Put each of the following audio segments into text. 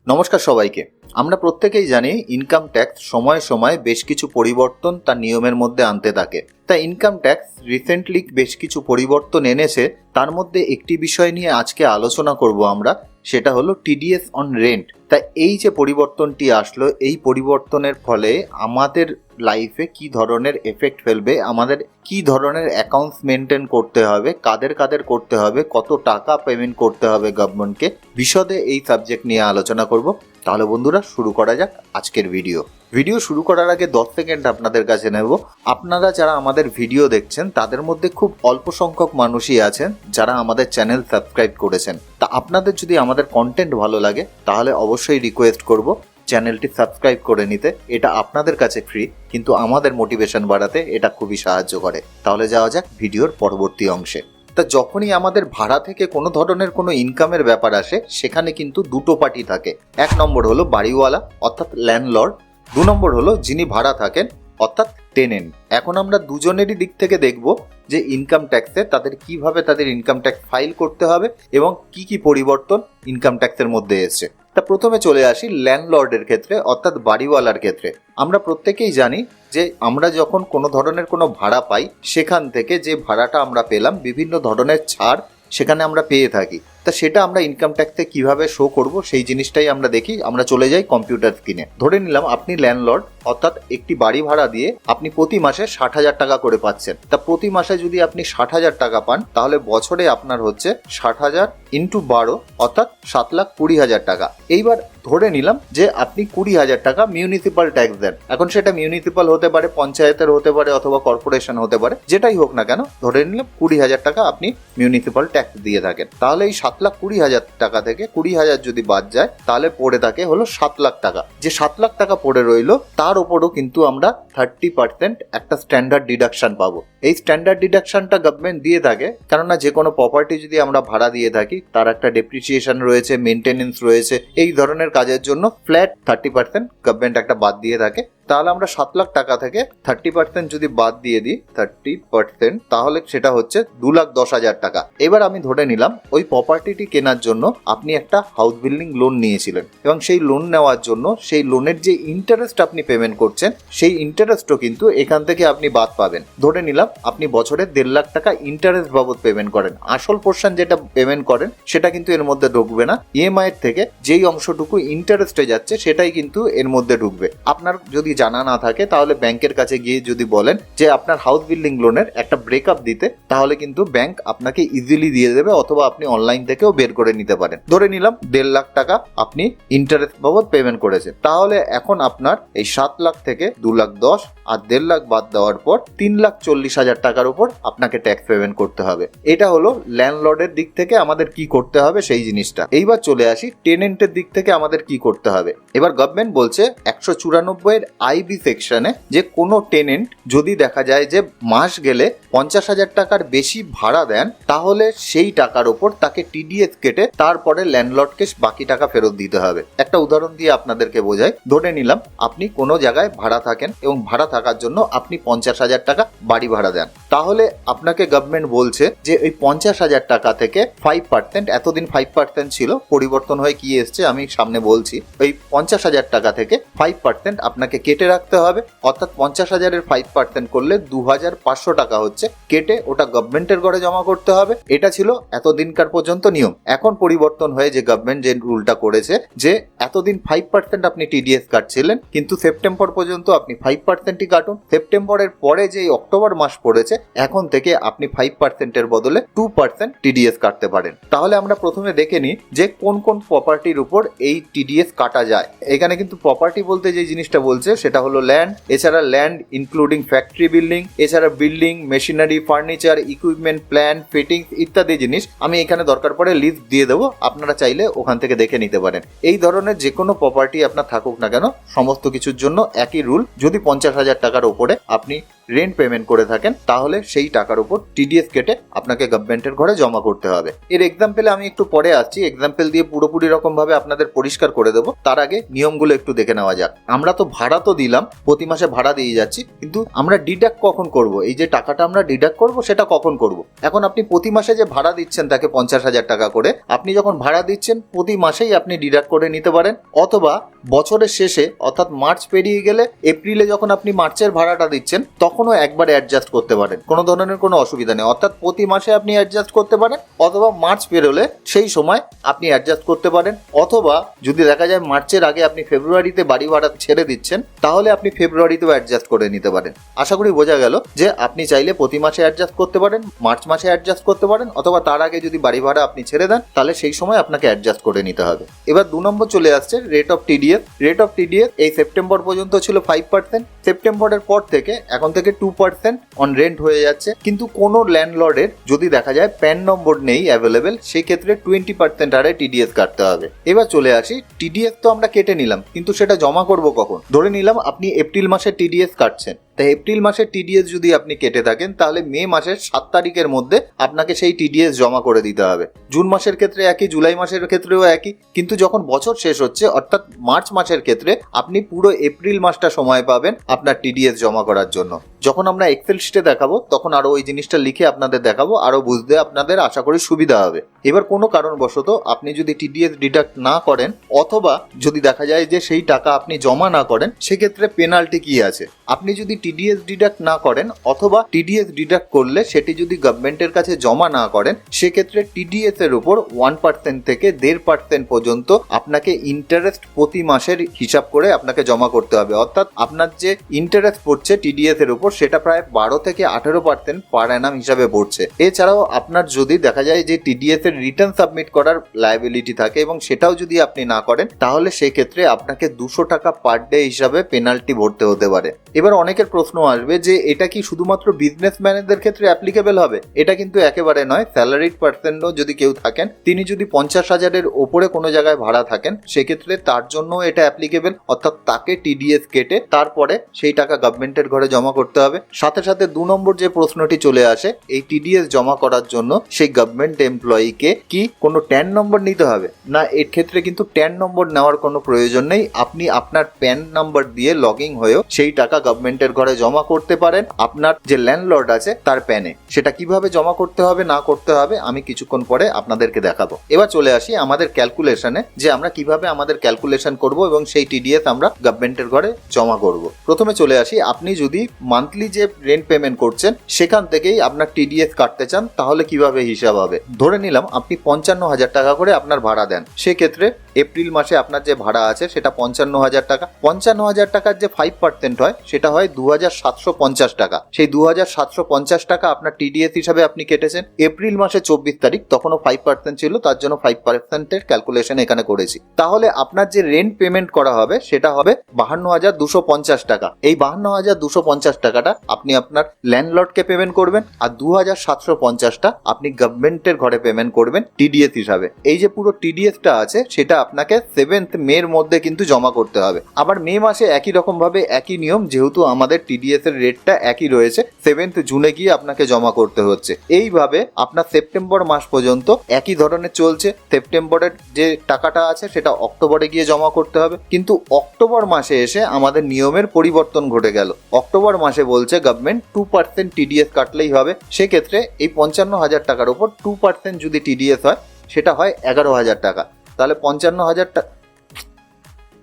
নমস্কার সবাইকে। আমরা প্রত্যেকেই জানি ইনকাম ট্যাক্স সময়ে সময়ে বেশ কিছু পরিবর্তন তার নিয়মের মধ্যে আনতে থাকে। তা ইনকাম ট্যাক্স রিসেন্টলি বেশ কিছু পরিবর্তন এনেছে, তার মধ্যে একটি বিষয় নিয়ে আজকে আলোচনা করব আমরা, সেটা হলো টিডিএস অন রেন্ট। তা এই যে পরিবর্তনটি আসলো, এই পরিবর্তনের ফলে আমাদের লাইফে কি ধরনের এফেক্ট ফেলবে, আমাদের কি ধরনের অ্যাকাউন্টস মেনটেন করতে হবে, কাদের কাদের করতে হবে, কত টাকা পেমেন্ট করতে হবে গভর্নমেন্টকে, বিশদে এই সাবজেক্ট নিয়ে আলোচনা করব। তাহলে বন্ধুরা শুরু করা যাক আজকের ভিডিও শুরু করার আগে 10 সেকেন্ড আপনাদের কাছে নেব। আপনারা যারা আমাদের ভিডিও দেখছেন তাদের মধ্যে খুব অল্প সংখ্যক মানুষই আছেন যারা আমাদের চ্যানেল সাবস্ক্রাইব করেছেন। তা আপনাদের যদি আমাদের কন্টেন্ট ভালো লাগে তাহলে অবশ্যই রিকোয়েস্ট করব চ্যানেলটি সাবস্ক্রাইব করে নিতে। এটা আপনাদের কাছে ফ্রি, কিন্তু আমাদের মোটিভেশন বাড়াতে এটা খুবই সাহায্য করে। তাহলে যাওয়া যাক ভিডিওর পরবর্তী অংশে। তা যখনই আমাদের ভাড়া থেকে কোনো ধরনের কোনো ইনকামের ব্যাপার আসে, সেখানে কিন্তু দুটো পার্টি থাকে। এক নম্বর হলো বাড়িওয়ালা অর্থাৎ ল্যান্ডলর্ড, 2 নম্বর হলো যিনি ভাড়া থাকেন অর্থাৎ টেনেন্ট। এখন আমরা দুজনেরই দিক থেকে দেখব যে ইনকাম ট্যাক্সে তাদের কিভাবে তাদের ইনকাম ট্যাক্স ফাইল করতে হবে এবং কি কি পরিবর্তন ইনকাম ট্যাক্সের মধ্যে এসেছে। তা প্রথমে চলে আসি ল্যান্ডলর্ডের ক্ষেত্রে অর্থাৎ বাড়িওয়ালার ক্ষেত্রে। আমরা প্রত্যেকেই জানি যে আমরা যখন কোনো ধরনের কোনো ভাড়া পাই, সেখান থেকে যে ভাড়াটা আমরা পেলাম বিভিন্ন ধরনের ছাড় সেখানে আমরা পেয়ে থাকি। তা সেটা আমরা ইনকাম ট্যাক্সে কিভাবে শো করব সেই জিনিসটাই আমরা দেখি। আমরা চলে যাই কম্পিউটার স্ক্রিনে। ধরে নিলাম আপনি ল্যান্ডলর্ড অর্থাৎ একটি বাড়ি ভাড়া দিয়ে আপনি প্রতি মাসে 60,000 টাকা করে পাচ্ছেন। তা প্রতি মাসে যদি আপনি 60,000 টাকা পান, তাহলে বছরে আপনার হচ্ছে 60,000 ইন্টু 12 অর্থাৎ 7,20,000 টাকা। এইবার ধরে নিলাম যে আপনি 20,000 টাকা মিউনিসিপাল ট্যাক্স দেন। এখন সেটা মিউনিসিপাল হতে পারে, পঞ্চায়েতের হতে পারে, অথবা কর্পোরেশন হতে পারে, যেটাই হোক না কেন, ধরে নিলাম 20,000 টাকা আপনি মিউনিসিপাল ট্যাক্স দিয়ে থাকেন। তাহলে এই 7,20,000 টাকা থেকে 20,000 যদি বাদ যায়, তাহলে পড়ে থাকে হলো 7 লাখ টাকা। যে 7 লাখ টাকা পড়ে রইলো, তার উপরও কিন্তু আমরা 30% একটা স্ট্যান্ডার্ড ডিডাকশন পাবো। এই স্ট্যান্ডার্ড ডিডাকশনটা গভর্নমেন্ট দিয়ে থাকে, কেননা যে কোনো প্রপার্টি যদি আমরা ভাড়া দিয়ে থাকি তার একটা ডেপ্রিসিয়েশন রয়েছে, মেনটেনেন্স রয়েছে, এই ধরনের কাজের জন্য ফ্ল্যাট 30% গভর্নমেন্ট একটা বাদ দিয়ে থাকে। তাহলে আমরা 7 লাখ টাকা থেকে 30% যদি বাদ দিয়ে দিই 30%, তাহলে সেটা হচ্ছে 2,10,000 টাকা। এবার আমি ধরে নিলাম ওই প্রপার্টিটি কেনার জন্য আপনি একটা হাউস বিল্ডিং লোন নিয়েছিলেন, এবং সেই লোন নেওয়ার জন্য সেই লোনের যে ইন্টারেস্ট আপনি পেমেন্ট করছেন, সেই ইন্টারেস্টও কিন্তু এখান থেকে আপনি বাদ পাবেন। ধরে নিলাম আপনি বছরে 1.5 লাখ টাকা ইন্টারেস্ট বাবদ পেমেন্ট করেন। আসল পোর্শন যেটা পেমেন্ট করেন সেটা কিন্তু এর মধ্যে ঢুকবে না। ইএমআই এর থেকে যেই অংশটুকু ইন্টারেস্টে যাচ্ছে সেটাই কিন্তু এর মধ্যে ঢুকবে। আপনার যদি জানা না থাকে তাহলে ব্যাংকের কাছে গিয়ে যদি বলেন যে আপনার হাউস বিল্ডিং লোনের একটা ব্রেকআপ দিতে, তাহলে কিন্তু ব্যাংক আপনাকে ইজিলি দিয়ে দেবে, অথবা আপনি অনলাইন থেকেও বের করে নিতে পারেন। ধরে নিলাম 1.5 লাখ টাকা আপনি ইন্টারেস্ট বাবদ পেমেন্ট করেছেন। তাহলে এখন আপনার এই 7 লাখ থেকে 2,10,000 আর 1.5 লাখ বাদ দেওয়ার পর 3,40,000 টাকার উপর আপনাকে ট্যাক্স পেমেন্ট করতে হবে। এটা হলো ল্যান্ডলর্ডের দিক থেকে আমাদের কি করতে হবে সেই জিনিসটা। এইবার চলে আসি টেনেন্টের দিক থেকে আমাদের কি করতে হবে। এবার গভর্নমেন্ট বলছে 194 এর আইবি সেকশনে যে কোনো টেনেন্ট যদি দেখা যায় যে মাস গেলে 50,000 টাকার বেশি ভাড়া দেন, তাহলে সেই টাকার উপর তাকে টিডিএস কেটে তারপরে ল্যান্ডলর্ডকে বাকি টাকা ফেরত দিতে হবে। একটা উদাহরণ দিয়ে আপনাদেরকে বোঝাই। ধরে নিলাম আপনি কোনো জায়গায় ভাড়া থাকেন এবং ভাড়া থাকার জন্য আপনি 50,000 টাকা বাড়ি ভাড়া দেন। তাহলে আপনাকে গভর্নমেন্ট বলছে যে ওই 50,000 টাকা থেকে 5%, এতদিন 5% ছিল, পরিবর্তন হয়ে কি এসছে আমি সামনে বলছি, ওই 50,000 টাকা থেকে 5% আপনাকে কেটে রাখতে হবে। অর্থাৎ 50,000-এর 5% করলে 2,500 টাকা হচ্ছে, কেটে ওটা গভর্নমেন্টের ঘরে জমা করতে হবে। এটা ছিল এতদিনকার পর্যন্ত নিয়ম। এখন পরিবর্তন হয়ে যে গভর্নমেন্ট যে রুলটা করেছে যে এতদিন 5% আপনি টিডিএস কাটছিলেন, কিন্তু সেপ্টেম্বর পর্যন্ত আপনি 5%ই কাটুন। সেপ্টেম্বরের পরে যে অক্টোবর মাস পড়েছে, এখন থেকে আপনি 5%-এর বদলে 2% টিডিএস কাটতে পারেন। তাহলে আমরা প্রথমে দেখে নিই যে কোন কোন প্রপার্টির উপর এই টিডিএস কাটা যায়। এখানে কিন্তু প্রপার্টি বলতে যে জিনিসটা বলছে সেটা হলো ল্যান্ড, এছাড়া ল্যান্ড ইনক্লুডিং ফ্যাক্টরি বিল্ডিং, এছাড়া building, machinery, furniture, equipment, plan, fittings ইত্যাদি জিনিস আমি এখানে দরকার পড়ে লিস্ট দিয়ে দেবো, আপনারা চাইলে ওখান থেকে দেখে নিতে পারেন। এই ধরনের যে কোনো প্রপার্টি আপনার থাকুক না কেন, সমস্ত কিছুর জন্য একই রুল। যদি 50,000 টাকার উপরে আপনি রেন্ট পেমেন্ট করে থাকেন তাহলে সেই টাকার উপর টিডিএস কেটে আপনাকে গভর্নমেন্টের ঘরে জমা করতে হবে। এর এক্সাম্পলে আমি একটু পরে আসছি, এক্সাম্পল দিয়ে পুরোপুরি রকম ভাবে আপনাদের পরিষ্কার করে দেবো। তার আগে নিয়মগুলো একটু দেখে নেওয়া যাক। আমরা তো ভাড়া তো দিলাম, প্রতি মাসে ভাড়া দিয়ে যাচ্ছি, কিন্তু আমরা ডিডাক্ট কখন করব? এই যে টাকাটা আমরা ডিডাক্ট করব সেটা কখন করব? এখন আপনি প্রতি মাসে যে ভাড়া দিচ্ছেন তাকে 50,000 টাকা করে, আপনি যখন ভাড়া দিচ্ছেন প্রতি মাসেই আপনি ডিডাক্ট করে নিতে পারেন, অথবা বছরের শেষে অর্থাৎ মার্চ পেরিয়ে গেলে এপ্রিলে যখন আপনি মার্চের ভাড়াটা দিচ্ছেন তখনও একবারে অ্যাডজাস্ট করতে পারেন, কোনো ধরনের কোনো অসুবিধা নেই। অর্থাৎ প্রতি মাসে আপনি অ্যাডজাস্ট করতে পারেন, অথবা মার্চ পেরোলে সেই সময় আপনি অ্যাডজাস্ট করতে পারেন, অথবা যদি দেখা যায় মার্চের আগে আপনি ফেব্রুয়ারিতে বাড়ি ভাড়া ছেড়ে দিচ্ছেন তাহলে আপনি ফেব্রুয়ারিতেও অ্যাডজাস্ট করে নিতে পারেন। আশা করি বোঝা গেল যে আপনি চাইলে প্রতি মাসে অ্যাডজাস্ট করতে পারেন, মার্চ মাসে অ্যাডজাস্ট করতে পারেন, অথবা তার আগে যদি বাড়ি ভাড়া আপনি ছেড়ে দেন তাহলে সেই সময় আপনাকে অ্যাডজাস্ট করে নিতে হবে। এবার 2 নম্বর চলে আসছে rate of TDS. Rate of TDS এই সেপ্টেম্বর পর্যন্ত ছিল 5%, সেপ্টেম্বরের পর থেকে এখন থেকে 2% অন রেন্ট হয়ে যাচ্ছে। কিন্তু কোনো ল্যান্ডলর্ডের যদি দেখা যায় প্যান নম্বর নেই অ্যাভেলেবেল, সেই ক্ষেত্রে 20% হারে টিডিএস কাটতে হবে। এবার চলে আসি, টিডিএস তো আমরা কেটে নিলাম, কিন্তু সেটা জমা করব কখন? ধরে নিলাম আপনি এপ্রিল মাসে টিডিএস কাটছেন, তাই এপ্রিল মাসের টিডিএস যদি আপনি কেটে থাকেন তাহলে মে মাসের 7 তারিখের মধ্যে আপনাকে সেই টিডিএস জমা করে দিতে হবে। জুন মাসের ক্ষেত্রে একই, জুলাই মাসের ক্ষেত্রেও একই, কিন্তু যখন বছর শেষ হচ্ছে অর্থাৎ মার্চ মাসের ক্ষেত্রে আপনি পুরো এপ্রিল মাসটা সময় পাবেন আপনার টিডিএস জমা করার জন্য। যখন আমরা এক্সেল শিটে দেখাবো তখন আরো ওই জিনিসটা লিখে আপনাদের দেখাবো, আরো বুঝতে আপনাদের আশা করি সুবিধা হবে। এবার কোনো কারণবশত আপনি যদি টিডিএস ডিডাক্ট না করেন, অথবা যদি দেখা যায় যে সেই টাকা আপনি জমা না করেন, সেক্ষেত্রে পেনাল্টি কি আছে? আপনি যদি টিডিএস ডিডাক্ট না করেন, অথবা টিডিএস ডিডাক্ট করলে সেটি যদি গভর্নমেন্টের কাছে জমা না করেন, সেক্ষেত্রে টিডিএস এর উপর 1% থেকে 1.5% পর্যন্ত আপনাকে ইন্টারেস্ট প্রতি মাসের হিসাব করে আপনাকে জমা করতে হবে। অর্থাৎ আপনার যে ইন্টারেস্ট পড়ছে টিডিএস এর উপর সেটা প্রায় 12 থেকে 18% পার অ্যানাম হিসাবে পড়ছে। এছাড়াও আপনার যদি দেখা যায় যে টিডিএস এর রিটার্ন সাবমিট করার লায়াবিলিটি থাকে এবং সেটাও যদি আপনি না করেন, তাহলে সেক্ষেত্রে আপনাকে 200 টাকা পার ডে হিসাবে পেনাল্টি ভরতে হতে পারে। এবার অনেকের প্রশ্ন আসবে যে এটা কি শুধুমাত্র বিজনেসম্যানদের ক্ষেত্রে অ্যাপ্লিকেবল হবে? এটা কিন্তু একেবারে নয়। স্যালারিড পার্সনও যদি কেউ থাকেন, তিনি যদি 50,000-এর ওপরে কোনো জায়গায় ভাড়া থাকেন, সেক্ষেত্রে তার জন্য এটা অ্যাপ্লিকেবল। অর্থাৎ তাকে টিডিএস কেটে তারপরে সেই টাকা গভর্নমেন্টের ঘরে জমা করতে হবে। সাথে সাথে 2 নম্বর যে প্রশ্নটি চলে আসে, এই টিডিএস জমা করার জন্য সেই গভর্নমেন্ট এমপ্লয়িকে কি কোনো ট্যান নম্বর নিতে হবে? না, এর ক্ষেত্রে কিন্তু ট্যান নম্বর নেওয়ার কোনো প্রয়োজন নেই। আপনি আপনার প্যান নাম্বার দিয়ে লগ ইন হয়েও সেই টাকা গভর্নমেন্টের ঘরে জমা করতে পারেন আপনার যে ল্যান্ডলর্ড আছে তার প্যানে। সেটা কিভাবে জমা করতে হবে না করতে হবে আমি কিছুক্ষণ পরে আপনাদেরকে দেখাবো। এবার চলে আসি আমাদের ক্যালকুলেশনে, যে আমরা কিভাবে আমাদের ক্যালকুলেশন করব এবং সেই টিডিএস আমরা গভর্নমেন্টের ঘরে জমা করব। প্রথমে চলে আসি, আপনি যদি মান্থলি যে রেন্ট পেমেন্ট করছেন সেখান থেকেই আপনার টিডিএস কাটতে চান তাহলে কিভাবে হিসাব হবে? ধরে নিলাম আপনি 55,000 টাকা করে আপনার ভাড়া দেন, সেক্ষেত্রে এপ্রিল মাসে আপনার যে ভাড়া আছে সেটা 55,000 টাকা। 55,000 টাকার যে 5% হয় সেটা হয় 2,750 টাকা। সেই 2,750 টাকা আপনার টিডিএস হিসাবে আপনি কেটেছেন। এপ্রিল মাসে 24 তারিখ, তখনও 5% ছিল, তার জন্য 5%-এর ক্যালকুলেশন এখানে করেছি। তাহলে আপনার যে রেন্ট পেমেন্ট করা হবে সেটা হবে 52,250 টাকা। এই 52,250 টাকাটা আপনি আপনার ল্যান্ডলর্ডকে পেমেন্ট করবেন, আর 2,750টা আপনি গভর্নমেন্টের ঘরে পেমেন্ট করবেন টিডিএস হিসাবে। এই যে পুরো টিডিএসটা আছে সেটা আপনাকে 7th মের মধ্যে কিন্তু জমা করতে হবে। আবার মে মাসে একই রকম ভাবে একই নিয়ম, যেহেতু আমাদের টিডিএস এর রেটটা একই রয়েছে, 7th জুনে গিয়ে আপনাকে জমা করতে হচ্ছে। এইভাবে আপনার সেপ্টেম্বর মাস পর্যন্ত একই ধরনের চলছে। সেপ্টেম্বরের যে টাকাটা আছে সেটা অক্টোবরে গিয়ে জমা করতে হবে, কিন্তু অক্টোবর মাসে এসে আমাদের নিয়মের পরিবর্তন ঘটে গেল। অক্টোবর মাসে বলছে গভর্নমেন্ট 2% টিডিএস কাটলেই হবে। সেক্ষেত্রে এই 55,000 টাকার উপর 2% যদি টিডিএস হয় সেটা হয় 11,000 টাকা। তাহলে 55,000 টাকা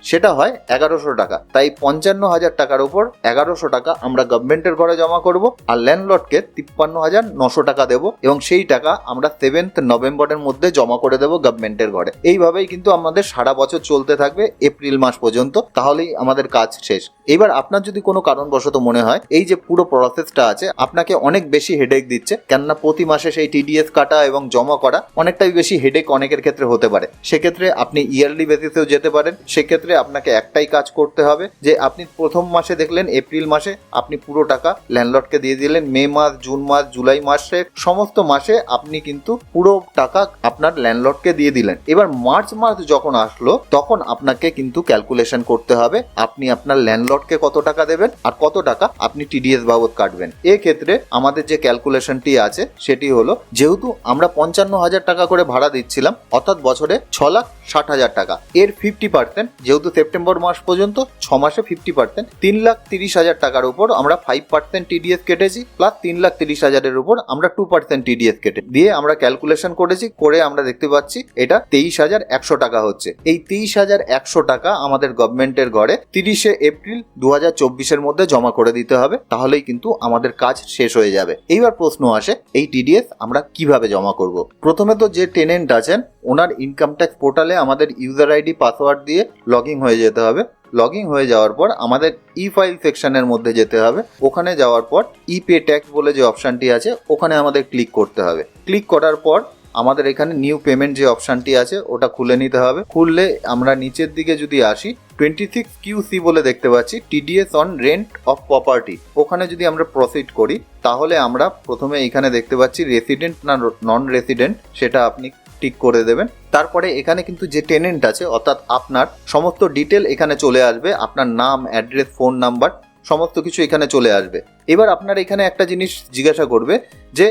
সেটা হয় 1,100 টাকা। তাই 55,000 টাকার উপর 1,100 টাকা আমরা গভর্নমেন্টের ঘরে জমা করব, আর ল্যান্ডলর্ডকে 53,900 টাকা দেবো, এবং সেই টাকা আমরা 7th নভেম্বরের মধ্যে জমা করে দেবো গভর্নমেন্টের ঘরে। এইভাবেই কিন্তু আমাদের সারা বছর চলতে থাকবে এপ্রিল মাস পর্যন্ত, তাহলেই আমাদের কাজ শেষ। এবার আপনার যদি কোনো কারণবশত মনে হয় এই যে পুরো প্রসেসটা আছে আপনাকে অনেক বেশি হেডেক দিচ্ছে, কেননা প্রতি মাসে সেই টিডিএস কাটা এবং জমা করা অনেকটাই বেশি হেডেক অনেকের ক্ষেত্রে হতে পারে, সেক্ষেত্রে আপনি ইয়ারলি বেসিসেও যেতে পারেন। সেক্ষেত্রে আপনাকে একটাই কাজ করতে হবে যে আপনি প্রথম মাসে দেখলেন এপ্রিল মাসে আপনি পুরো টাকা ল্যান্ডলর্ডকে দিয়ে দিলেন, মে মাস, জুন মাস, জুলাই মাসে সমস্ত মাসে আপনি কিন্তু পুরো টাকা আপনার ল্যান্ডলর্ডকে দিয়ে দিলেন। এবার মার্চ মাস যখন আসলো তখন আপনাকে কিন্তু ক্যালকুলেশন করতে হবে আপনি আপনার ল্যান্ডলর্ডকে কত টাকা দেবেন আর কত টাকা আপনি টিডিএস বাবদ কাটবেন। এক্ষেত্রে আমাদের যে ক্যালকুলেশনটি আছে সেটি হলো, যেহেতু আমরা 55,000 টাকা করে ভাড়া দিচ্ছিলাম অর্থাৎ বছরে 6,60,000 টাকা, এর 50% যেহেতু সেপ্টেম্বর মাস পর্যন্ত 6 মাসে 50% 3,30,000 টাকার উপর আমরা 5% টিডিএস কেটেছি, প্লাস 3,30,000 উপর আমরা 2% টিডিএস কেটে দিয়ে আমরা ক্যালকুলেশন করেছি, করে আমরা দেখতে পাচ্ছি এটা 23,100 টাকা হচ্ছে। এই 23,100 টাকা আমাদের গভর্নমেন্টের ঘরে 30শে এপ্রিল 2024-এর মধ্যে জমা করে দিতে হবে, তাহলেই কিন্তু আমাদের কাজ শেষ হয়ে যাবে। এইবার প্রশ্ন আসে এই টিডিএস আমরা কিভাবে জমা করব। প্রথমে তো যে টেনেন্ট আছেন ওনার ইনকাম ট্যাক্স পোর্টালে আমাদের ইউজার আইডি পাসওয়ার্ড দিয়ে লগ ইন হয়ে যেতে হবে। লগ ইন হয়ে যাওয়ার পর আমাদের ই ফাইল সেকশনের মধ্যে যেতে হবে। ওখানে যাওয়ার পর ই পে ট্যাক্স বলে যে অপশানটি আছে ওখানে আমাদের ক্লিক করতে হবে। ক্লিক করার পর আমাদের এখানে নিউ পেমেন্ট যে অপশানটি আছে ওটা খুলে নিতে হবে। খুললে আমরা নিচের দিকে যদি আসি 26 QC বলে দেখতে পাচ্ছি, TDS on rent of property. ওখানে যদি আমরা প্রসিড করি তাহলে আমরা প্রথমে এখানে দেখতে পাচ্ছি রেসিডেন্ট না নন রেসিডেন্ট সেটা আপনি টিক করে দেবেন। তারপরে এখানে কিন্তু যে টেনেন্ট আছে অর্থাৎ আপনার সমস্ত ডিটেল এখানে চলে আসবে, আপনার নাম, অ্যাড্রেস, ফোন নাম্বার সমস্ত কিছু এখানে চলে আসবে। এবার আপনার এখানে একটা জিনিস জিজ্ঞাসা করবে যে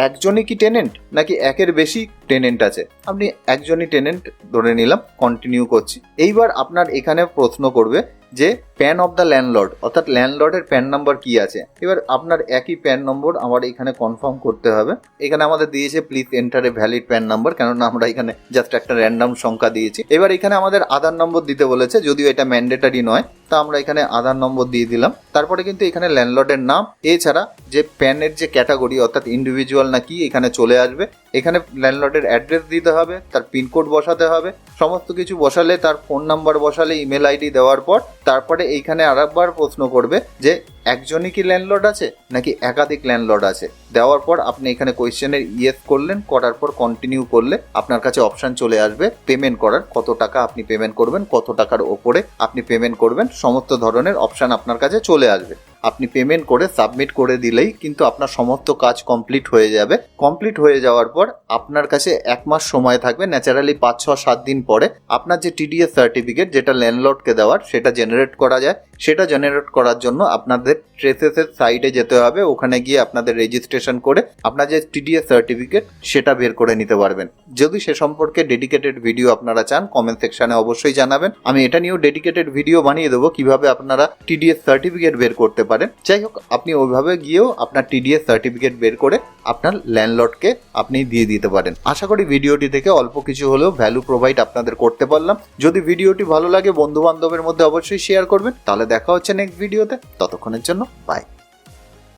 একজনই কি টেনেন্ট নাকি একের বেশি টেনেন্ট আছে। আপনি একজনই টেনেন্ট ধরে নিলাম, কন্টিনিউ করছি। এইবার আপনার এখানে প্রশ্ন করবে যে প্যান অফ দ্য ল্যান্ডলর্ড অর্থাৎ ল্যান্ডলর্ডের প্যান নাম্বার কি আছে। এবার আপনার একই প্যান নম্বর আমার এখানে কনফার্ম করতে হবে। এখানে আমাদের দিয়েছে please enter a valid pan number, কেননা আমরা এখানে জাস্ট একটা র্যান্ডম সংখ্যা দিয়েছি। এবার এখানে আমাদের আধার নম্বর দিতে বলেছে, যদিও এটা ম্যান্ডেটারি নয়, তা আমরা এখানে আধার নম্বর দিয়ে দিলাম। তারপরে কিন্তু এখানে ল্যান্ডলর্ডের নাম, এছাড়া যে প্যানের যে ক্যাটাগরি অর্থাৎ ইন্ডিভিজুয়াল না কি এখানে চলে আসবে। এখানে ল্যান্ডলর্ডের অ্যাড্রেস দিতে হবে, তার পিনকোড বসাতে হবে, সমস্ত কিছু বসালে, তার ফোন নাম্বার বসালে, ইমেল আইডি দেওয়ার পর তারপরে এইখানে আরেকবার প্রশ্ন করবে যে একজনই কি ল্যান্ডলর্ড আছে নাকি একাধিক ল্যান্ডলর্ড আছে। দেওয়ার পর আপনি এখানে কোয়েশ্চেনের ইয়েস করলেন, করার পর কন্টিনিউ করলে আপনার কাছে অপশান চলে আসবে পেমেন্ট করার, কত টাকা আপনি পেমেন্ট করবেন, কত টাকার ওপরে আপনি পেমেন্ট করবেন, সমস্ত ধরনের অপশান আপনার কাছে চলে আসবে। আপনি পেমেন্ট করে সাবমিট করে দিলেই কিন্তু আপনার সমস্ত কাজ কমপ্লিট হয়ে যাবে। কমপ্লিট হয়ে যাওয়ার পর আপনার কাছে 1 মাস সময় থাকবে, ন্যাচারালি 5-6-7 দিন পরে আপনার যে টিডিএস সার্টিফিকেট যেটা ল্যান্ডলর্ডকে দেওয়ার সেটা জেনারেট করা যায়। সেটা জেনারেট করার জন্য আপনাদের ট্রেসেসের সাইটে যেতে হবে, ওখানে গিয়ে আপনাদের রেজিস্ট্রেশন করে আপনার যে টিডিএস সার্টিফিকেট সেটা বের করে নিতে পারবেন। যদি সে সম্পর্কে ডেডিকেটেড ভিডিও আপনারা চান কমেন্ট সেকশনে অবশ্যই জানাবেন, আমি এটা নিয়েও ডেডিকেটেড ভিডিও বানিয়ে দেবো কিভাবে আপনারা টিডিএস সার্টিফিকেট বের করতে পারেন। যাই হোক, আপনি ওইভাবে গিয়েও আপনার টিডিএস সার্টিফিকেট বের করে আপনার ল্যান্ডলর্ডকে আপনি দিয়ে দিতে পারেন। আশা করি ভিডিওটি থেকে অল্প কিছু হলেও ভ্যালু প্রোভাইড আপনাদের করতে পারলাম। যদি ভিডিওটি ভালো লাগে বন্ধু বান্ধবের মধ্যে অবশ্যই শেয়ার করবেন। তাহলে দেখা হচ্ছে নেক্সট ভিডিওতে, ততক্ষণের জন্য বাই।